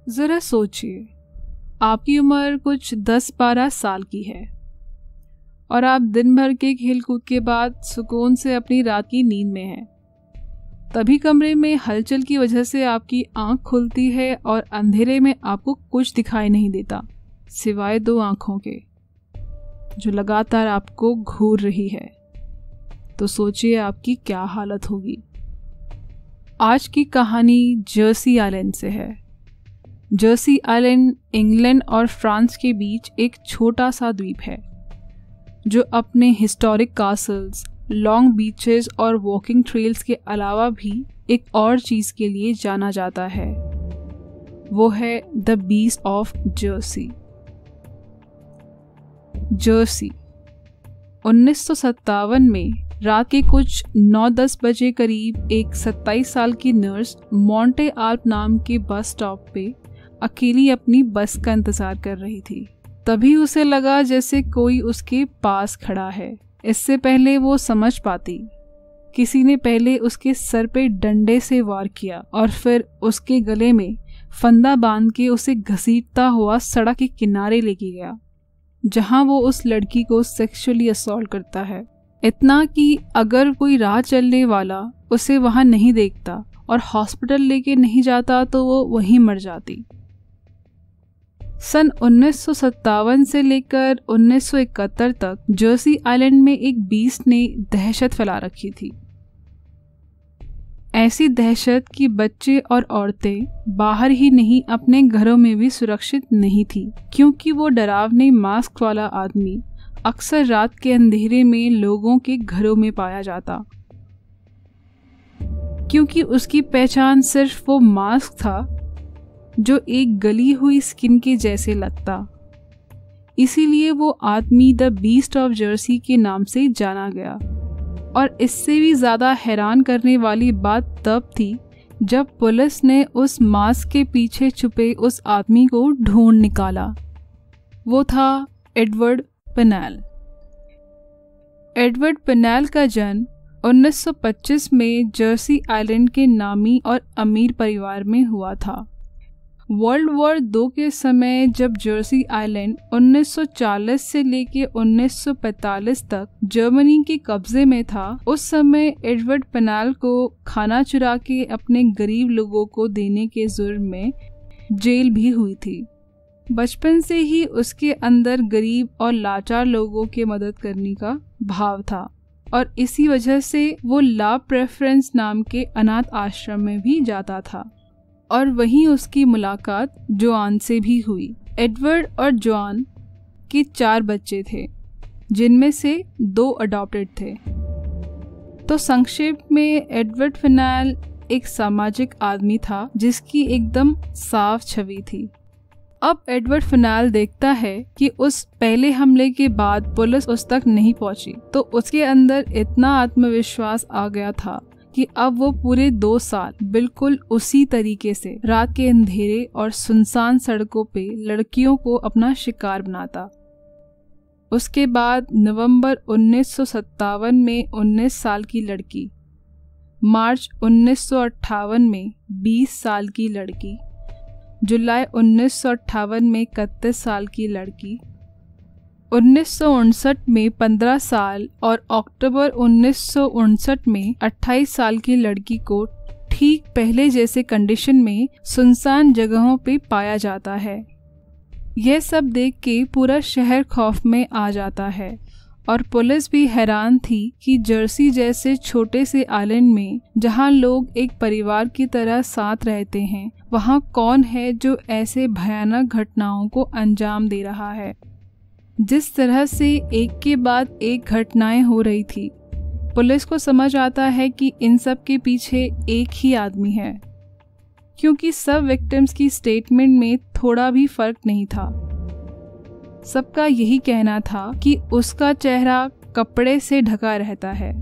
ज़रा सोचिए, आपकी उम्र कुछ 10-12 साल की है और आप दिन भर के खेल कूद के बाद सुकून से अपनी रात की नींद में हैं। तभी कमरे में हलचल की वजह से आपकी आंख खुलती है और अंधेरे में आपको कुछ दिखाई नहीं देता सिवाय 2 आंखों के, जो लगातार आपको घूर रही है। तो सोचिए आपकी क्या हालत होगी। आज की कहानी जर्सी आइलैंड से है। जर्सी आइलैंड इंग्लैंड और फ्रांस के बीच एक छोटा सा द्वीप है जो अपने हिस्टोरिक कासल्स, लॉन्ग बीचेस और वॉकिंग ट्रेल्स के अलावा भी एक और चीज़ के लिए जाना जाता है। वो है the beast of Jersey. Jersey 1957 में रात के कुछ 9-10 बजे करीब एक 27 साल की नर्स मॉन्टे आल्प नाम के बस स्टॉप पे अकेली अपनी बस का इंतज़ार कर रही थी। तभी उसे लगा जैसे कोई उसके पास खड़ा है। इससे पहले वो समझ पाती, किसी ने पहले उसके सर पे डंडे से वार किया और फिर उसके गले में फंदा बांध के उसे घसीटता हुआ सड़क के किनारे लेके गया, जहां वो उस लड़की को सेक्सुअली असॉल्ट करता है। इतना कि अगर कोई राह चलने वाला उसे वहां नहीं देखता और हॉस्पिटल लेके नहीं जाता तो वो वहीं मर जाती। सन 1957 से लेकर 1971 तक जर्सी आइलैंड में एक बीस्ट ने दहशत फैला रखी थी। ऐसी दहशत कि बच्चे और औरतें बाहर ही नहीं अपने घरों में भी सुरक्षित नहीं थी, क्योंकि वो डरावने मास्क वाला आदमी अक्सर रात के अंधेरे में लोगों के घरों में पाया जाता। क्योंकि उसकी पहचान सिर्फ वो मास्क था जो एक गली हुई स्किन के जैसे लगता, इसीलिए वो आदमी द बीस्ट ऑफ जर्सी के नाम से जाना गया। और इससे भी ज़्यादा हैरान करने वाली बात तब थी जब पुलिस ने उस मास्क के पीछे छुपे उस आदमी को ढूंढ निकाला। वो था एडवर्ड पेनेल। एडवर्ड पेनेल का जन्म 1925 में जर्सी आइलैंड के नामी और अमीर परिवार में हुआ था। वर्ल्ड वॉर 2 के समय जब जर्सी आइलैंड 1940 से लेके 1945 तक जर्मनी के कब्जे में था, उस समय एडवर्ड पेनेल को खाना चुरा के अपने गरीब लोगों को देने के जुर्म में जेल भी हुई थी। बचपन से ही उसके अंदर गरीब और लाचार लोगों की मदद करने का भाव था और इसी वजह से वो ला प्रेफरेंस नाम के अनाथ आश्रम में भी जाता था और वहीं उसकी मुलाकात जोआन से भी हुई। एडवर्ड और जोआन के 4 बच्चे थे, जिनमें से 2 अडॉप्टेड थे। तो संक्षेप में एडवर्ड पेनेल एक सामाजिक आदमी था जिसकी एकदम साफ छवि थी। अब एडवर्ड पेनेल देखता है कि उस पहले हमले के बाद पुलिस उस तक नहीं पहुंची, तो उसके अंदर इतना आत्मविश्वास आ गया था कि अब वो पूरे 2 साल बिल्कुल उसी तरीके से रात के अंधेरे और सुनसान सड़कों पे लड़कियों को अपना शिकार बनाता। उसके बाद नवंबर 1957 में 19 साल की लड़की, मार्च 1958 में 20 साल की लड़की, जुलाई 1958 में 31 साल की लड़की, 1959 में 15 साल और अक्टूबर 1959 में 28 साल की लड़की को ठीक पहले जैसे कंडीशन में सुनसान जगहों पे पाया जाता है। यह सब देख के पूरा शहर खौफ में आ जाता है और पुलिस भी हैरान थी कि जर्सी जैसे छोटे से आइलैंड में जहां लोग एक परिवार की तरह साथ रहते हैं, वहां कौन है जो ऐसे भयानक घटनाओं को अंजाम दे रहा है। जिस तरह से एक के बाद एक घटनाएं हो रही थी, पुलिस को समझ आता है कि इन सब के पीछे एक ही आदमी है, क्योंकि सब विक्टिम्स की स्टेटमेंट में थोड़ा भी फर्क नहीं था। सबका यही कहना था कि उसका चेहरा कपड़े से ढका रहता है।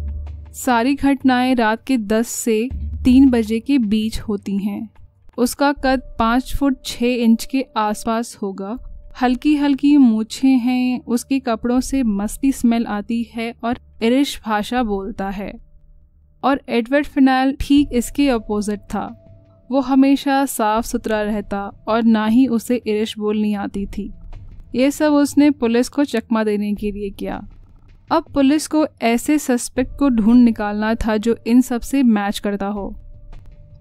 सारी घटनाएं रात के 10 से 3 बजे के बीच होती हैं। उसका कद 5 फुट 6 इंच के आसपास होगा। हल्की हल्की मूछें हैं, उसके कपड़ों से मस्ती स्मेल आती है और इरिश भाषा बोलता है। और एडवर्ड पेनेल ठीक इसके अपोजिट था। वो हमेशा साफ सुथरा रहता और ना ही उसे इंग्लिश बोलनी आती थी। ये सब उसने पुलिस को चकमा देने के लिए किया। अब पुलिस को ऐसे सस्पेक्ट को ढूंढ निकालना था जो इन सब से मैच करता हो,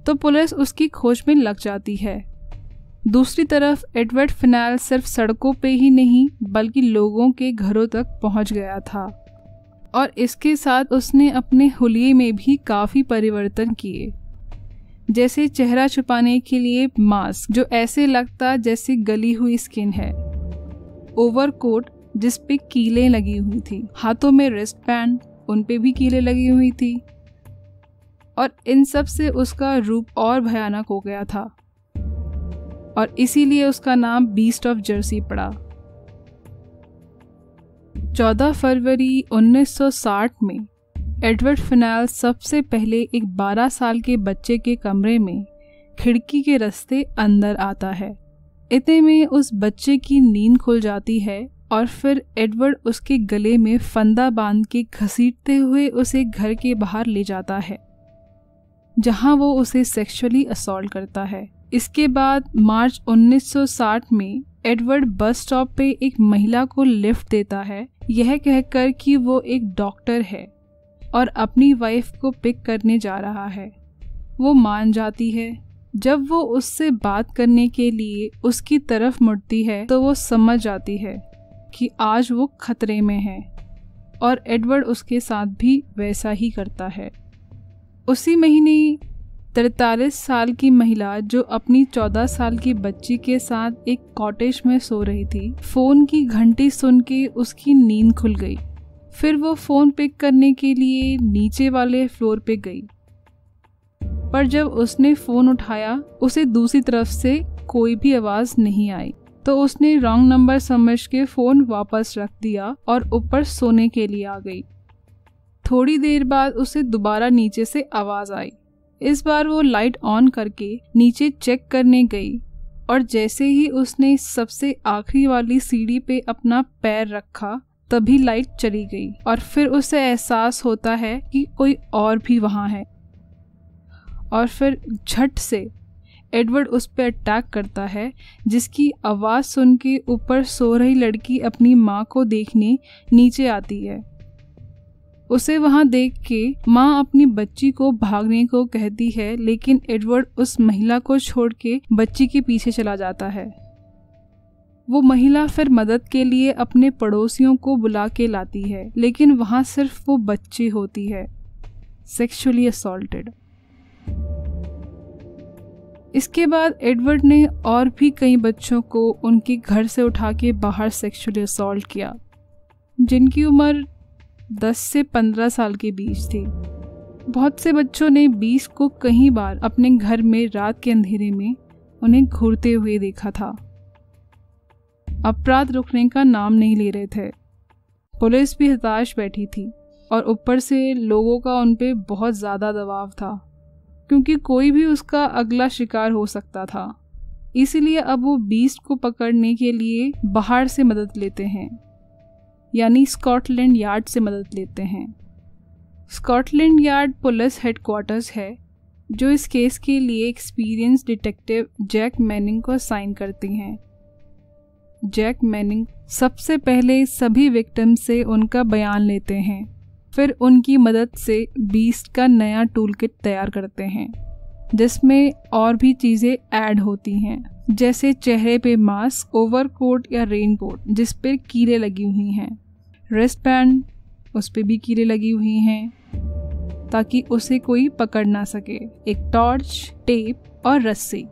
तो पुलिस उसकी खोज में लग जाती है। दूसरी तरफ एडवर्ड फिनाल सिर्फ सड़कों पे ही नहीं बल्कि लोगों के घरों तक पहुंच गया था और इसके साथ उसने अपने हुलिये में भी काफ़ी परिवर्तन किए, जैसे चेहरा छुपाने के लिए मास्क जो ऐसे लगता जैसे गली हुई स्किन है, ओवरकोट जिस पे कीलें लगी हुई थी, हाथों में रिस्ट बैंड उन पे भी कीलें लगी हुई थी और इन सब से उसका रूप और भयानक हो गया था और इसीलिए उसका नाम बीस्ट ऑफ जर्सी पड़ा। 14 फरवरी 1960 में एडवर्ड फिनाल सबसे पहले एक 12 साल के बच्चे के कमरे में खिड़की के रास्ते अंदर आता है। इतने में उस बच्चे की नींद खुल जाती है और फिर एडवर्ड उसके गले में फंदा बांध के घसीटते हुए उसे घर के बाहर ले जाता है, जहां वो उसे सेक्सुअली असॉल्ट करता है। इसके बाद मार्च 1960 में एडवर्ड बस स्टॉप पे एक महिला को लिफ्ट देता है, यह कहकर कि वो एक डॉक्टर है और अपनी वाइफ को पिक करने जा रहा है। वो मान जाती है। जब वो उससे बात करने के लिए उसकी तरफ मुड़ती है तो वो समझ जाती है कि आज वो खतरे में है और एडवर्ड उसके साथ भी वैसा ही करता है। उसी महीने 43 साल की महिला जो अपनी 14 साल की बच्ची के साथ एक कॉटेज में सो रही थी, फोन की घंटी सुन के उसकी नींद खुल गई। फिर वो फोन पिक करने के लिए नीचे वाले फ्लोर पे गई, पर जब उसने फोन उठाया उसे दूसरी तरफ से कोई भी आवाज नहीं आई, तो उसने रॉन्ग नंबर समझ के फोन वापस रख दिया और ऊपर सोने के लिए आ गई। थोड़ी देर बाद उसे दोबारा नीचे से आवाज आई। इस बार वो लाइट ऑन करके नीचे चेक करने गई और जैसे ही उसने सबसे आखिरी वाली सीढ़ी पे अपना पैर रखा तभी लाइट चली गई और फिर उसे एहसास होता है कि कोई और भी वहाँ है और फिर झट से एडवर्ड उस पर अटैक करता है, जिसकी आवाज़ सुन के ऊपर सो रही लड़की अपनी माँ को देखने नीचे आती है। उसे वहां देख के माँ अपनी बच्ची को भागने को कहती है, लेकिन एडवर्ड उस महिला को छोड़ के बच्ची के पीछे चला जाता है। वो महिला फिर मदद के लिए अपने पड़ोसियों को बुला के लाती है, लेकिन वहां सिर्फ वो बच्ची होती है, सेक्सुअली असॉल्टेड। इसके बाद एडवर्ड ने और भी कई बच्चों को उनके घर से उठा के बाहर सेक्सुअली असॉल्ट किया, जिनकी उम्र 10 से 15 साल के बीच थी। बहुत से बच्चों ने बीस्ट को कई बार अपने घर में रात के अंधेरे में उन्हें घूरते हुए देखा था। अपराध रुकने का नाम नहीं ले रहे थे। पुलिस भी हताश बैठी थी और ऊपर से लोगों का उन पे बहुत ज़्यादा दबाव था, क्योंकि कोई भी उसका अगला शिकार हो सकता था। इसीलिए अब वो बीस्ट को पकड़ने के लिए बाहर से मदद लेते हैं, यानी स्कॉटलैंड यार्ड से मदद लेते हैं। स्कॉटलैंड यार्ड पुलिस हेडक्वार्टर्स है जो इस केस के लिए एक्सपीरियंस डिटेक्टिव जैक मैनिंग को असाइन करती हैं। जैक मैनिंग सबसे पहले सभी विक्टिम से उनका बयान लेते हैं, फिर उनकी मदद से बीस्ट का नया टूल किट तैयार करते हैं, जिसमें और भी चीज़ें ऐड होती हैं, जैसे चेहरे पे मास्क, ओवरकोट या रेनकोट जिस पे कीलें लगी हुई हैं, रिस्ट बैंड उस पे भी कीलें लगी हुई हैं ताकि उसे कोई पकड़ ना सके, एक टॉर्च, टेप और रस्सी।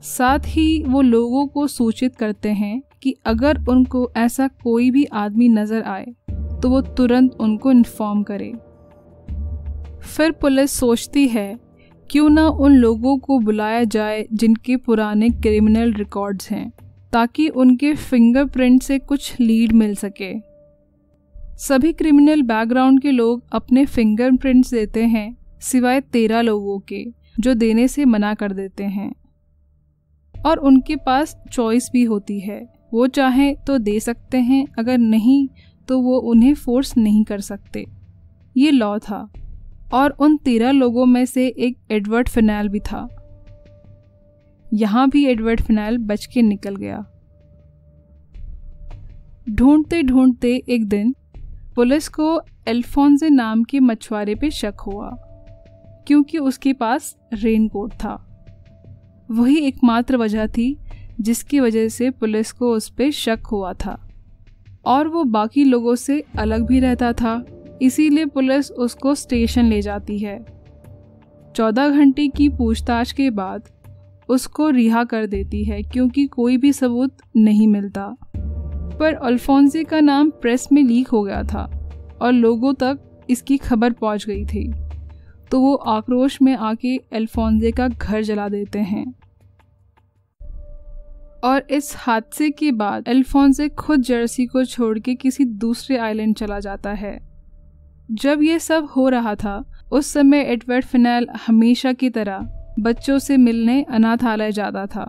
साथ ही वो लोगों को सूचित करते हैं कि अगर उनको ऐसा कोई भी आदमी नज़र आए तो वो तुरंत उनको इन्फॉर्म करे। फिर पुलिस सोचती है क्यों ना उन लोगों को बुलाया जाए जिनके पुराने क्रिमिनल रिकॉर्ड्स हैं, ताकि उनके फिंगरप्रिंट से कुछ लीड मिल सके। सभी क्रिमिनल बैकग्राउंड के लोग अपने फिंगरप्रिंट्स देते हैं, सिवाय 13 लोगों के जो देने से मना कर देते हैं, और उनके पास चॉइस भी होती है, वो चाहे तो दे सकते हैं, अगर नहीं तो वो उन्हें फोर्स नहीं कर सकते। ये लॉ था। और उन 13 लोगों में से एक एडवर्ड फिनाल भी था। यहाँ भी एडवर्ड फिनाइल बच के निकल गया। ढूंढते ढूंढते एक दिन पुलिस को अल्फोंसे नाम के मछुआरे पे शक हुआ, क्योंकि उसके पास रेनकोट था। वही एकमात्र वजह थी जिसकी वजह से पुलिस को उस पे शक हुआ था, और वो बाकी लोगों से अलग भी रहता था, इसीलिए पुलिस उसको स्टेशन ले जाती है। 14 घंटे की पूछताछ के बाद उसको रिहा कर देती है, क्योंकि कोई भी सबूत नहीं मिलता। पर अल्फोंसे का नाम प्रेस में लीक हो गया था और लोगों तक इसकी खबर पहुंच गई थी, तो वो आक्रोश में आके अल्फोंसे का घर जला देते हैं। और इस हादसे के बाद अल्फोंसे खुद जर्सी को छोड़ के किसी दूसरे आइलैंड चला जाता है। जब ये सब हो रहा था, उस समय एडवर्ड फिनाइल हमेशा की तरह बच्चों से मिलने अनाथालय जाता था।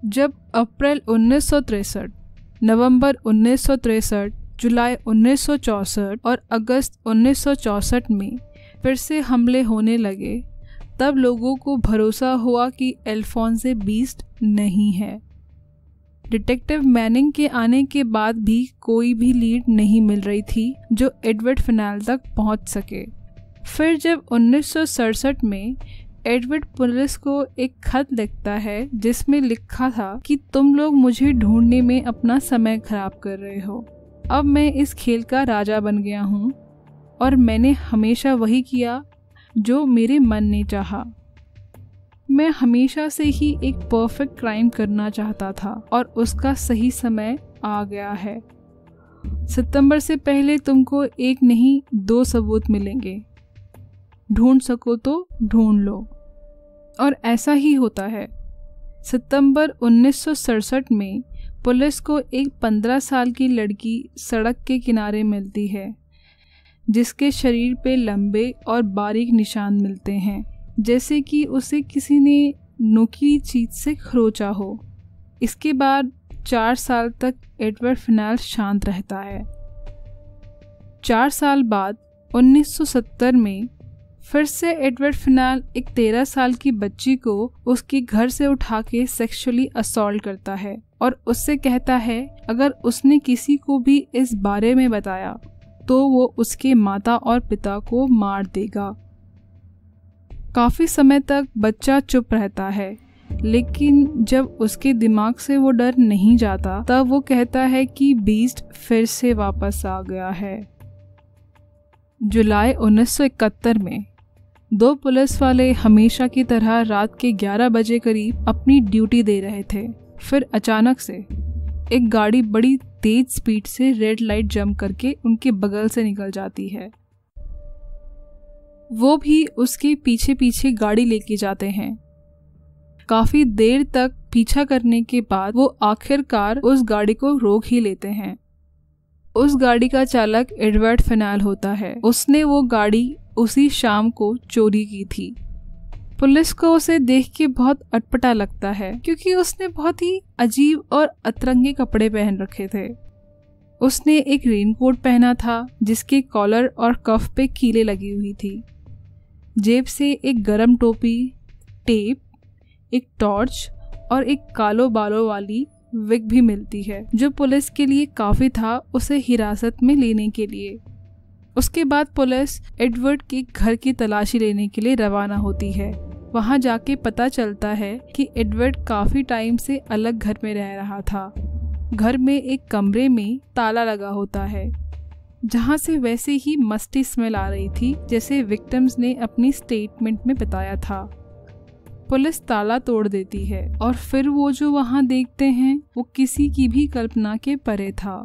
जब अप्रैल 1963, नवंबर 1963, जुलाई 1964 और अगस्त 1964 में फिर से हमले होने लगे, तब लोगों को भरोसा हुआ कि अल्फोंसे बीस्ट नहीं है। डिटेक्टिव मैनिंग के आने के बाद भी कोई भी लीड नहीं मिल रही थी जो एडवर्ड फिनाइल तक पहुंच सके। फिर जब 1967 में एडवर्ड पुलिस को एक खत लिखता है जिसमें लिखा था कि तुम लोग मुझे ढूंढने में अपना समय खराब कर रहे हो। अब मैं इस खेल का राजा बन गया हूँ और मैंने हमेशा वही किया जो मेरे मन ने चाहा। मैं हमेशा से ही एक परफेक्ट क्राइम करना चाहता था और उसका सही समय आ गया है। सितंबर से पहले तुमको एक नहीं 2 सबूत मिलेंगे। ढूंढ सको तो ढूंढ लो। और ऐसा ही होता है। सितंबर 1967 में पुलिस को एक 15 साल की लड़की सड़क के किनारे मिलती है, जिसके शरीर पे लंबे और बारीक निशान मिलते हैं, जैसे कि उसे किसी ने नुकीली चीज से खरोंचा हो। इसके बाद 4 साल तक एडवर्ड फिनाइल शांत रहता है। 4 साल बाद 1970 में फिर से एडवर्ड फिनाइल एक 13 साल की बच्ची को उसके घर से उठा के सेक्सुअली असॉल्ट करता है और उससे कहता है अगर उसने किसी को भी इस बारे में बताया तो वो उसके माता और पिता को मार देगा। काफी समय तक बच्चा चुप रहता है, लेकिन जब उसके दिमाग से वो डर नहीं जाता तब वो कहता है कि बीस्ट फिर से वापस आ गया है। जुलाई 1971 में 2 पुलिस वाले हमेशा की तरह रात के 11 बजे करीब अपनी ड्यूटी दे रहे थे। फिर अचानक से एक गाड़ी बड़ी तेज स्पीड से रेड लाइट जंप करके उनके बगल से निकल जाती है। वो भी उसके पीछे पीछे गाड़ी लेके जाते हैं। काफी देर तक पीछा करने के बाद वो आखिरकार उस गाड़ी को रोक ही लेते हैं। उस गाड़ी का चालक एडवर्ड फिनाइल होता है। उसने वो गाड़ी उसी शाम को चोरी की थी। पुलिस को उसे देख के बहुत अटपटा लगता है, क्योंकि उसने बहुत ही अजीब और अतरंगे कपड़े पहन रखे थे। उसने एक रेनकोट पहना था जिसके कॉलर और कफ पे कीलें लगी हुई थी। जेब से एक गरम टोपी, टेप, एक टॉर्च और एक कालो बालों वाली विग भी मिलती है, जो पुलिस के लिए काफी था उसे हिरासत में लेने के लिए। उसके बाद पुलिस एडवर्ड के घर की तलाशी लेने के लिए रवाना होती है। वहां जाके पता चलता है कि एडवर्ड काफी टाइम से अलग घर में रह रहा था। घर में एक कमरे में ताला लगा होता है, जहां से वैसे ही मस्ती स्मेल आ रही थी जैसे विक्टिम्स ने अपनी स्टेटमेंट में बताया था। पुलिस ताला तोड़ देती है और फिर वो जो वहां देखते हैं वो किसी की भी कल्पना के परे था।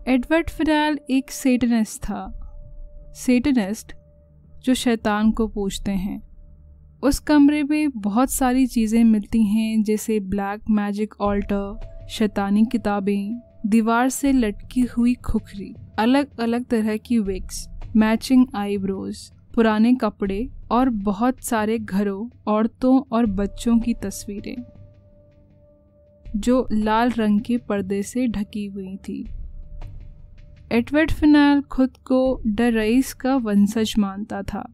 एडवर्ड फिनाइल एक सेटनिस्ट था। सेटनिस्ट जो शैतान को पूजते हैं। उस कमरे में बहुत सारी चीज़ें मिलती हैं, जैसे ब्लैक मैजिक ऑल्टर, शैतानी किताबें, दीवार से लटकी हुई खुखरी, अलग अलग तरह की विग्स, मैचिंग आईब्रोज, पुराने कपड़े और बहुत सारे घरों, औरतों और बच्चों की तस्वीरें जो लाल रंग के पर्दे से ढकी हुई थी। एडवर्ड फिनाइल खुद को द रईस का वंशज मानता था।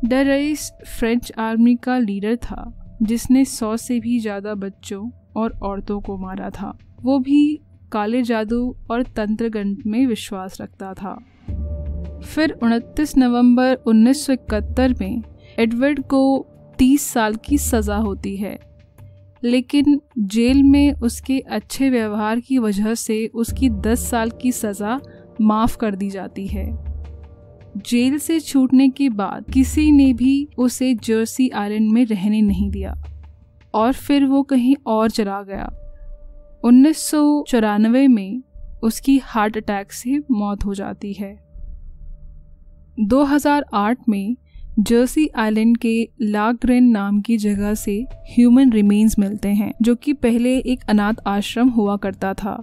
द रईस फ्रेंच आर्मी का लीडर था जिसने 100 से भी ज़्यादा बच्चों और औरतों को मारा था। वो भी काले जादू और तंत्रगंध में विश्वास रखता था। फिर 29 नवंबर 1971 में एडवर्ड को 30 साल की सज़ा होती है, लेकिन जेल में उसके अच्छे व्यवहार की वजह से उसकी 10 साल की सज़ा माफ़ कर दी जाती है। जेल से छूटने के बाद किसी ने भी उसे जर्सी आइलैंड में रहने नहीं दिया और फिर वो कहीं और चला गया। 1994 में उसकी हार्ट अटैक से मौत हो जाती है। 2008 में जर्सी आइलैंड के लाग्रेन नाम की जगह से ह्यूमन रिमेन्स मिलते हैं, जो कि पहले एक अनाथ आश्रम हुआ करता था।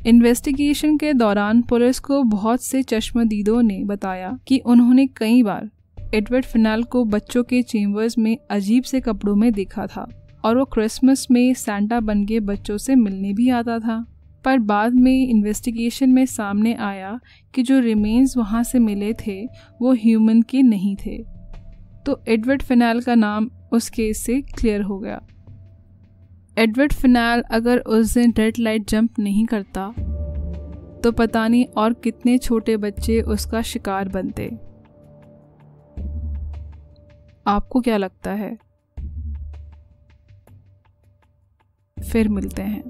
इन्वेस्टिगेशन के दौरान पुलिस को बहुत से चश्मदीदों ने बताया कि उन्होंने कई बार एडवर्ड फिनाल को बच्चों के चेम्बर्स में अजीब से कपड़ों में देखा था और वो क्रिसमस में सैंटा बन के बच्चों से मिलने भी आता था। पर बाद में इन्वेस्टिगेशन में सामने आया कि जो रिमेन्स वहाँ से मिले थे वो ह्यूमन के नहीं थे, तो एडवर्ड फिनाल का नाम उस केस से क्लियर हो गया। एडवर्ड फिनाल अगर उस दिन रेड लाइट जंप नहीं करता तो पता नहीं और कितने छोटे बच्चे उसका शिकार बनते। आपको क्या लगता है? फिर मिलते हैं।